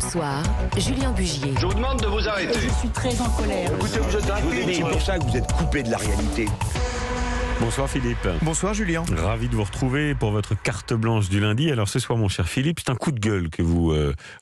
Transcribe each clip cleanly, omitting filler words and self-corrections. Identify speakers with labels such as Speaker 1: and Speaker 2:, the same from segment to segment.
Speaker 1: soir, Julien Bugier.
Speaker 2: Je vous demande de vous arrêter.
Speaker 3: Je suis très en colère.
Speaker 2: Écoutez, vous êtes rapide.
Speaker 4: C'est pour ça que vous êtes coupé de la réalité.
Speaker 5: Bonsoir Philippe.
Speaker 6: Bonsoir Julien.
Speaker 5: Ravi de vous retrouver pour votre carte blanche du lundi. Alors ce soir mon cher Philippe, c'est un coup de gueule que vous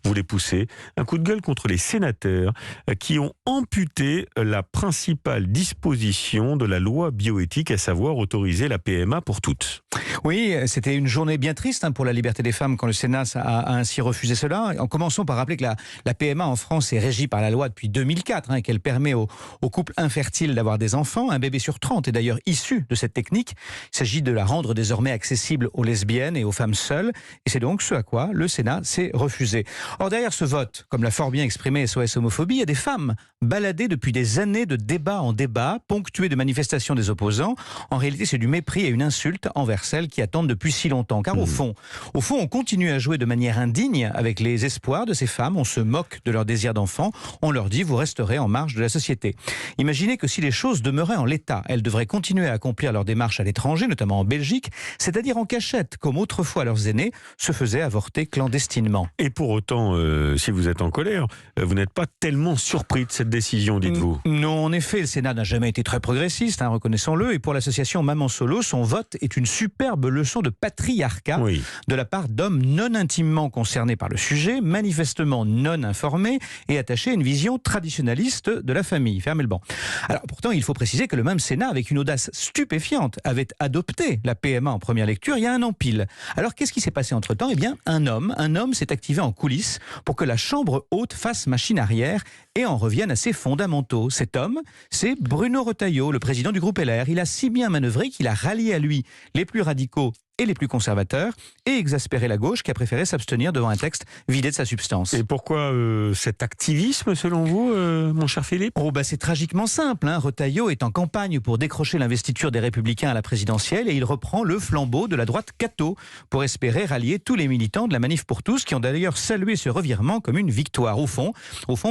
Speaker 5: voulez pousser. Un coup de gueule contre les sénateurs qui ont amputé la principale disposition de la loi bioéthique, à savoir autoriser la PMA pour toutes.
Speaker 6: Oui, c'était une journée bien triste pour la liberté des femmes quand le Sénat a ainsi refusé cela. En commençant par rappeler que la PMA en France est régie par la loi depuis 2004 et qu'elle permet aux couples infertiles d'avoir des enfants. Un bébé sur 30 est d'ailleurs issu de cette technique. Il s'agit de la rendre désormais accessible aux lesbiennes et aux femmes seules. Et c'est donc ce à quoi le Sénat s'est refusé. Or derrière ce vote, comme l'a fort bien exprimé SOS Homophobie, il y a des femmes baladées depuis des années de débat en débat, ponctuées de manifestations des opposants. En réalité, c'est du mépris et une insulte envers celles qui attendent depuis si longtemps. Car au fond, on continue à jouer de manière indigne avec les espoirs de ces femmes. On se moque de leur désir d'enfant. On leur dit, vous resterez en marge de la société. Imaginez que si les choses demeuraient en l'état, elles devraient continuer à accomplir leur démarche à l'étranger, notamment en Belgique, c'est-à-dire en cachette, comme autrefois leurs aînés se faisaient avorter clandestinement.
Speaker 5: Et pour autant, si vous êtes en colère, vous n'êtes pas tellement surpris de cette décision, dites-vous.
Speaker 6: Non, en effet, le Sénat n'a jamais été très progressiste, reconnaissons-le, et pour l'association Maman Solo, son vote est une superbe leçon de patriarcat de la part d'hommes non intimement concernés par le sujet, manifestement non informés et attachés à une vision traditionnaliste de la famille. Fermez le banc. Alors pourtant, il faut préciser que le même Sénat, avec une audace stupéfiante, avait adopté la PMA en première lecture il y a un an pile. Alors qu'est-ce qui s'est passé entre-temps ? Eh bien, un homme s'est activé en coulisses pour que la Chambre haute fasse machine arrière et en revienne à ses fondamentaux. Cet homme, c'est Bruno Retailleau, le président du groupe LR. Il a si bien manœuvré qu'il a rallié à lui les plus radicaux et les plus conservateurs, et exaspéré la gauche qui a préféré s'abstenir devant un texte vidé de sa substance.
Speaker 5: Et pourquoi cet activisme, selon vous, mon cher Philippe ?
Speaker 6: C'est tragiquement simple. Retailleau est en campagne pour décrocher l'investiture des Républicains à la présidentielle, et il reprend le flambeau de la droite catho pour espérer rallier tous les militants de la Manif pour tous, qui ont d'ailleurs salué ce revirement comme une victoire. Au fond,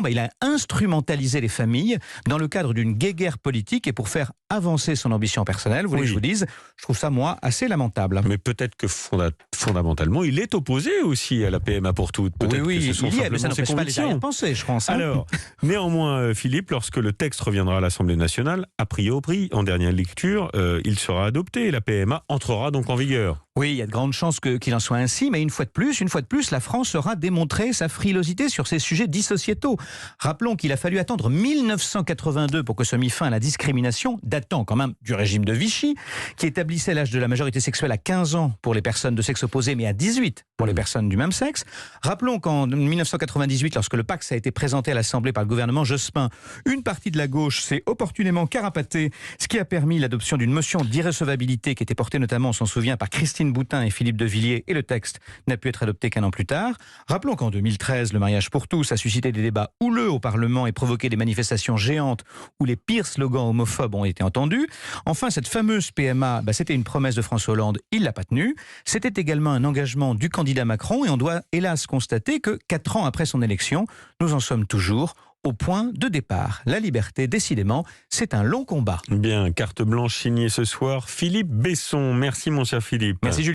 Speaker 6: il a instrumentalisé les familles dans le cadre d'une guéguerre politique et pour faire avancer son ambition personnelle. Vous voulez que je vous dise, je trouve ça, moi, assez lamentable.
Speaker 5: Mais peut-être que fondamentalement, il est opposé aussi à la PMA pour toutes. Peut-être que ce sont
Speaker 6: il y est, mais ça
Speaker 5: simplement ses
Speaker 6: n'empêche pas les
Speaker 5: convictions.
Speaker 6: arrière-pensées, je pense.
Speaker 5: Alors, néanmoins, Philippe, lorsque le texte reviendra à l'Assemblée nationale, a priori, en dernière lecture, il sera adopté. La PMA entrera donc en vigueur.
Speaker 6: Oui, il y a de grandes chances qu'il en soit ainsi, mais une fois de plus, la France aura démontré sa frilosité sur ces sujets dits sociétaux. Rappelons qu'il a fallu attendre 1982 pour que soit mis fin à la discrimination, datant quand même du régime de Vichy, qui établissait l'âge de la majorité sexuelle à 15 ans pour les personnes de sexe opposé, mais à 18 pour les personnes du même sexe. Rappelons qu'en 1998, lorsque le Pacs a été présenté à l'Assemblée par le gouvernement Jospin, une partie de la gauche s'est opportunément caratapée, ce qui a permis l'adoption d'une motion d'irrecevabilité qui était portée notamment, on s'en souvient, par Christine Boutin et Philippe de Villiers, et le texte n'a pu être adopté qu'un an plus tard. Rappelons qu'en 2013, le mariage pour tous a suscité des débats houleux au Parlement et provoqué des manifestations géantes où les pires slogans homophobes ont été entendus. Enfin, cette fameuse PMA, c'était une promesse de François Hollande, il ne l'a pas tenue. C'était également un engagement du candidat Macron et on doit hélas constater que 4 ans après son élection, nous en sommes toujours au point de départ. La liberté, décidément, c'est un long combat.
Speaker 5: Bien, carte blanche signée ce soir, Philippe Besson. Merci mon cher Philippe.
Speaker 6: Merci Julien.